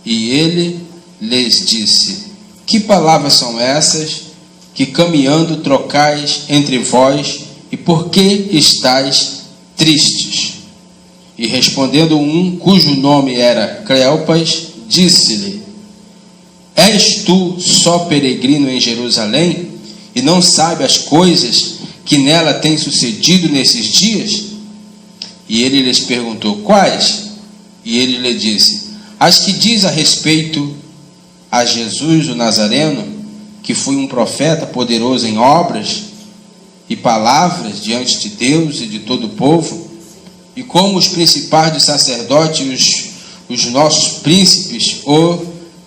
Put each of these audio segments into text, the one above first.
E ele lhes disse: que palavras são essas que caminhando trocais entre vós, e por que estáis tristes? E respondendo um, cujo nome era Cleopas, disse-lhe: és tu só peregrino em Jerusalém, e não sabe as coisas que nela têm sucedido nesses dias? E ele lhes perguntou: quais? E ele lhe disse: as que diz a respeito a Jesus o Nazareno, que foi um profeta poderoso em obras e palavras diante de Deus e de todo o povo, e como os principais dos sacerdotes e os nossos príncipes o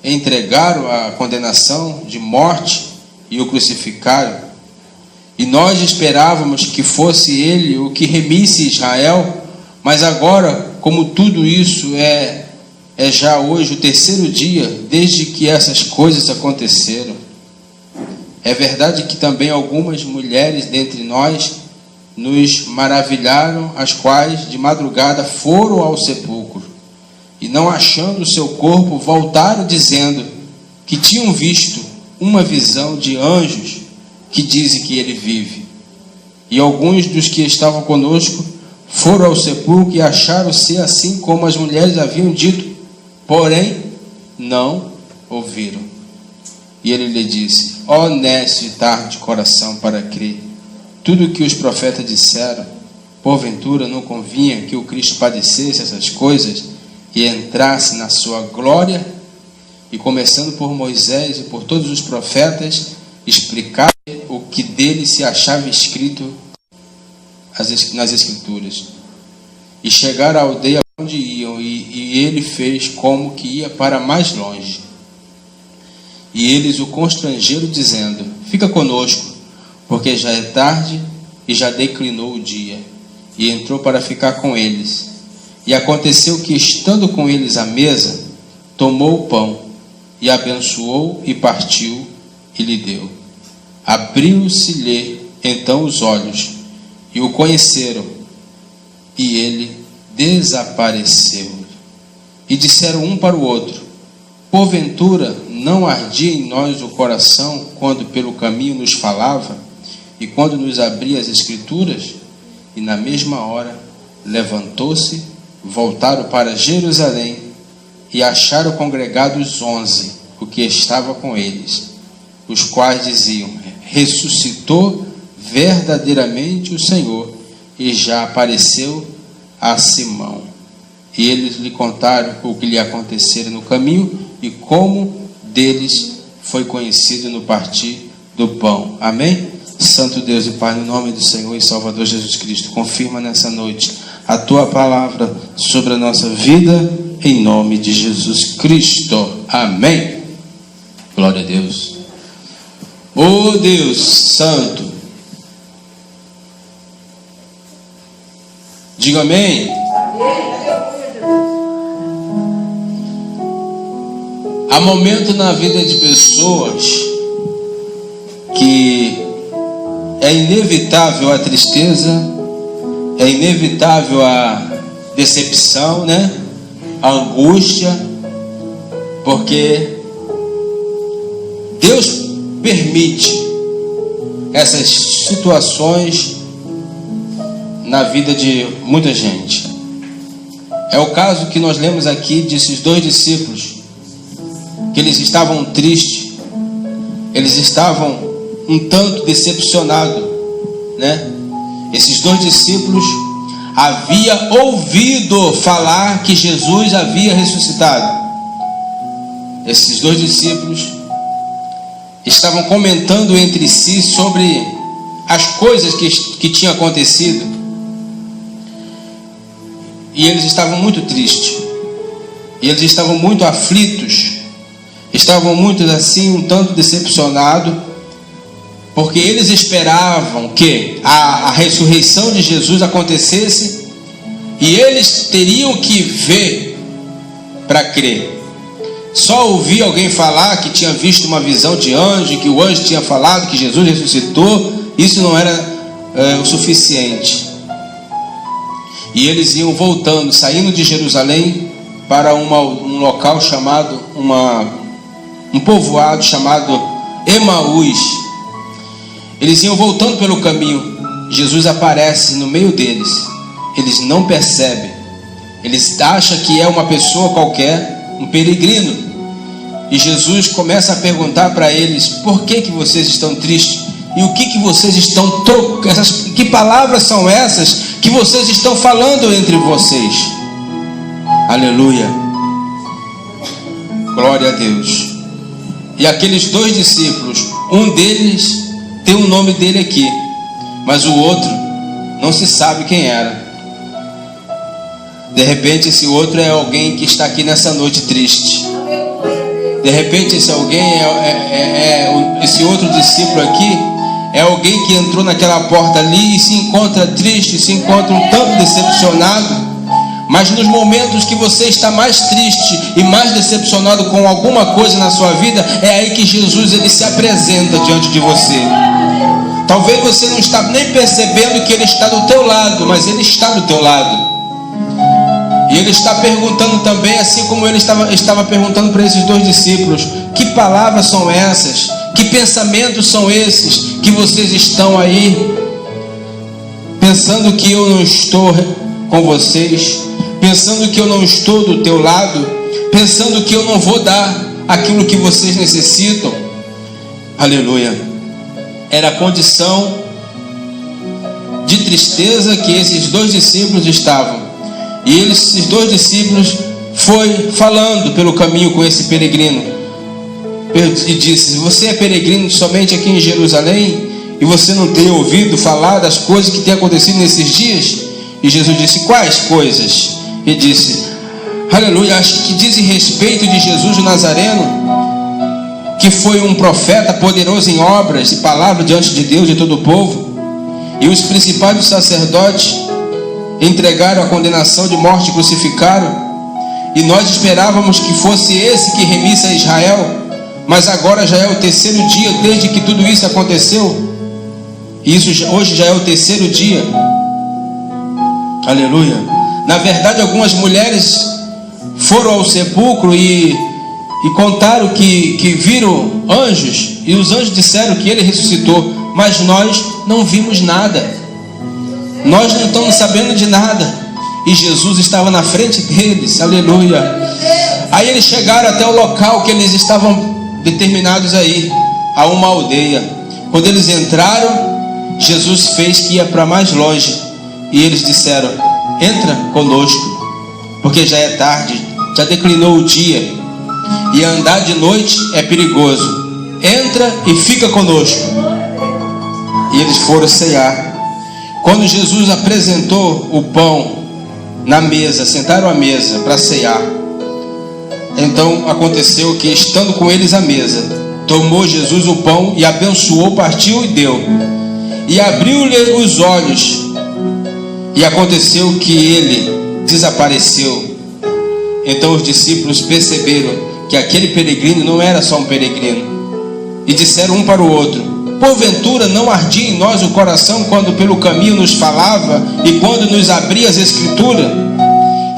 entregaram à condenação de morte e o crucificaram. E nós esperávamos que fosse ele o que remisse Israel, mas agora, como tudo isso é já hoje o terceiro dia desde que essas coisas aconteceram. É verdade que também algumas mulheres dentre nós nos maravilharam, as quais de madrugada foram ao sepulcro, e não achando o seu corpo, voltaram dizendo que tinham visto uma visão de anjos que dizem que ele vive. E alguns dos que estavam conosco foram ao sepulcro e acharam ser assim como as mulheres haviam dito, porém não ouviram. E ele lhe disse: ó necio e tardo de coração para crer tudo o que os profetas disseram, porventura não convinha que o Cristo padecesse essas coisas e entrasse na sua glória? E começando por Moisés e por todos os profetas, explicar o que dele se achava escrito nas Escrituras. E chegaram à aldeia onde iam, e ele fez como que ia para mais longe. E eles o constrangeram, dizendo: fica conosco, porque já é tarde e já declinou o dia. E entrou para ficar com eles. E aconteceu que, estando com eles à mesa, tomou o pão, e abençoou, e partiu, e lhe deu. Abriu-se-lhe então os olhos, e o conheceram, e ele desapareceu. E disseram um para o outro: porventura não ardia em nós o coração quando pelo caminho nos falava, e quando nos abria as Escrituras? E na mesma hora levantou-se, voltaram para Jerusalém, e acharam congregados 11, o que estava com eles, os quais diziam: ressuscitou verdadeiramente o Senhor, e já apareceu a Simão. E eles lhe contaram o que lhe acontecera no caminho, e como deles foi conhecido no partir do pão. Amém? Santo Deus e Pai, no nome do Senhor e Salvador Jesus Cristo, confirma nessa noite a Tua palavra sobre a nossa vida, em nome de Jesus Cristo. Amém. Glória a Deus. Oh Deus Santo, diga amém. Há momentos na vida de pessoas que é inevitável a tristeza, é inevitável a decepção, né? A angústia, porque Deus permite essas situações na vida de muita gente. É o caso que nós lemos aqui desses dois discípulos, que eles estavam tristes, eles estavam um tanto decepcionados, né? Esses dois discípulos haviam ouvido falar que Jesus havia ressuscitado. Esses dois discípulos estavam comentando entre si sobre as coisas que tinham acontecido, e eles estavam muito tristes, e eles estavam muito aflitos, estavam muito assim um tanto decepcionados, porque eles esperavam que a ressurreição de Jesus acontecesse, e eles teriam que ver para crer. Só ouvir alguém falar que tinha visto uma visão de anjo, que o anjo tinha falado que Jesus ressuscitou, isso não era o suficiente. E eles iam voltando, saindo de Jerusalém, para um local chamado, um povoado chamado Emaús. Eles iam voltando pelo caminho. Jesus aparece no meio deles. Eles não percebem. Eles acham que é uma pessoa qualquer, um peregrino. E Jesus começa a perguntar para eles: por que vocês estão tristes? E o que vocês estão trocando? Que palavras são essas que vocês estão falando entre vocês? Aleluia. Glória a Deus. E aqueles 2 discípulos, um deles tem o nome dele aqui, mas o outro não se sabe quem era. De repente esse outro é alguém que está aqui nessa noite triste. De repente esse alguém esse outro discípulo aqui é alguém que entrou naquela porta ali e se encontra triste, se encontra um tanto decepcionado. Mas nos momentos que você está mais triste e mais decepcionado com alguma coisa na sua vida, é aí que Jesus ele se apresenta diante de você. Talvez você não está nem percebendo que ele está do teu lado, mas ele está do teu lado. E ele está perguntando também, assim como ele estava perguntando para esses 2 discípulos: que palavras são essas? Que pensamentos são esses que vocês estão aí pensando que eu não estou com vocês, pensando que eu não estou do teu lado, pensando que eu não vou dar aquilo que vocês necessitam? Aleluia. Era a condição de tristeza que esses 2 discípulos estavam. E esses 2 discípulos foi falando pelo caminho com esse peregrino e disse: você é peregrino somente aqui em Jerusalém e você não tem ouvido falar das coisas que têm acontecido nesses dias? E Jesus disse: quais coisas? E disse: aleluia, acho que dizem respeito de Jesus o Nazareno, que foi um profeta poderoso em obras e palavras diante de Deus e de todo o povo. E os principais dos sacerdotes entregaram a condenação de morte e crucificaram. E nós esperávamos que fosse esse que remisse a Israel. Mas agora já é o 3º dia desde que tudo isso aconteceu. E isso hoje já é o 3º dia. Aleluia. Na verdade, algumas mulheres foram ao sepulcro e contaram que viram anjos. E os anjos disseram que ele ressuscitou. Mas nós não vimos nada. Nós não estamos sabendo de nada. E Jesus estava na frente deles. Aleluia. Aí eles chegaram até o local que eles estavam determinados aí, a uma aldeia. Quando eles entraram, Jesus fez que ia para mais longe. E eles disseram: entra conosco, porque já é tarde, já declinou o dia, e andar de noite é perigoso. Entra e fica conosco. E eles foram cear. Quando Jesus apresentou o pão na mesa, sentaram à mesa para cear, então aconteceu que, estando com eles à mesa, tomou Jesus o pão e abençoou, partiu e deu, e abriu-lhe os olhos, e aconteceu que ele desapareceu. Então os discípulos perceberam que aquele peregrino não era só um peregrino, e disseram um para o outro: porventura não ardia em nós o coração quando pelo caminho nos falava e quando nos abria as escrituras?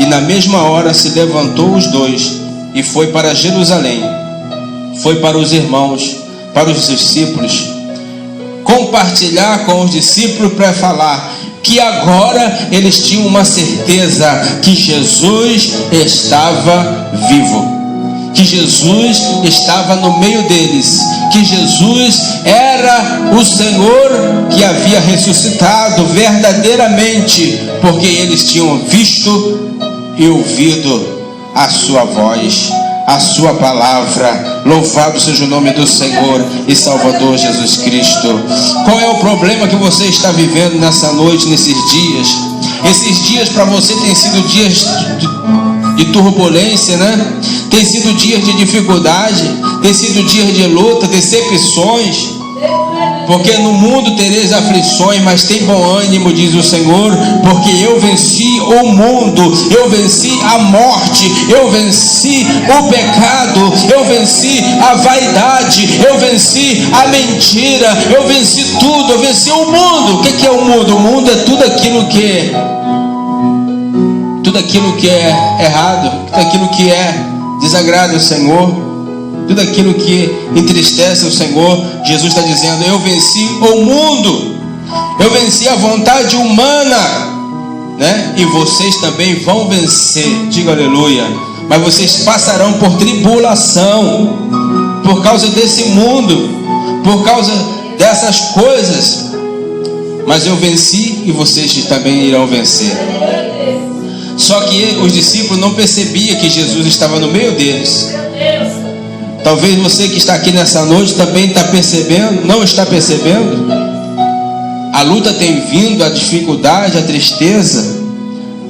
E na mesma hora se levantou os 2 e foi para Jerusalém. Foi para os irmãos, para os discípulos, compartilhar com os discípulos para falar que agora eles tinham uma certeza que Jesus estava vivo, que Jesus estava no meio deles, que Jesus era o Senhor que havia ressuscitado verdadeiramente, porque eles tinham visto e ouvido a sua voz, a sua palavra. Louvado seja o nome do Senhor e Salvador Jesus Cristo. Qual é o problema que você está vivendo nessa noite, nesses dias? Esses dias para você têm sido dias de turbulência, né? Tem sido dias de dificuldade, tem sido dias de luta, decepções. Porque no mundo tereis aflições, mas tem bom ânimo, diz o Senhor, porque eu venci o mundo, eu venci a morte, eu venci o pecado, eu venci a vaidade, eu venci a mentira, eu venci tudo, eu venci o mundo. O que é o mundo? O mundo é tudo tudo aquilo que é errado, tudo aquilo que desagrada ao Senhor, tudo aquilo que entristece o Senhor. Jesus está dizendo: eu venci o mundo, eu venci a vontade humana, né? E vocês também vão vencer, diga aleluia. Mas vocês passarão por tribulação, por causa desse mundo, por causa dessas coisas. Mas eu venci e vocês também irão vencer. Só que os discípulos não percebiam que Jesus estava no meio deles. Talvez você que está aqui nessa noite também está percebendo, não está percebendo. A luta tem vindo, a dificuldade, a tristeza,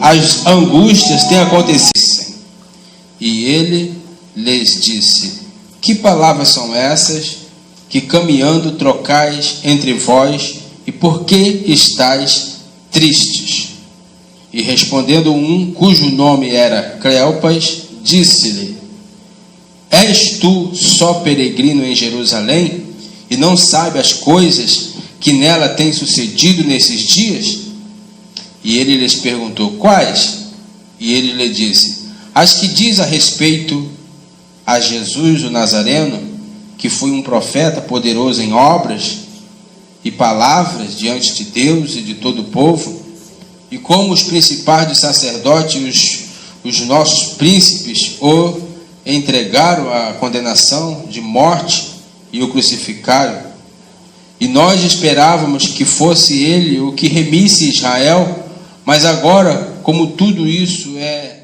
as angústias têm acontecido. E ele lhes disse: que palavras são essas que caminhando trocais entre vós, e por que estáis tristes? E respondendo um, cujo nome era Cleopas, disse-lhe: és tu só peregrino em Jerusalém, e não sabe as coisas que nela têm sucedido nesses dias? E ele lhes perguntou: quais? E ele lhe disse: as que diz a respeito a Jesus o Nazareno, que foi um profeta poderoso em obras e palavras diante de Deus e de todo o povo, e como os principais dos sacerdotes, os nossos príncipes, o entregaram à condenação de morte e o crucificaram. E nós esperávamos que fosse ele o que remisse Israel, mas agora, como tudo isso é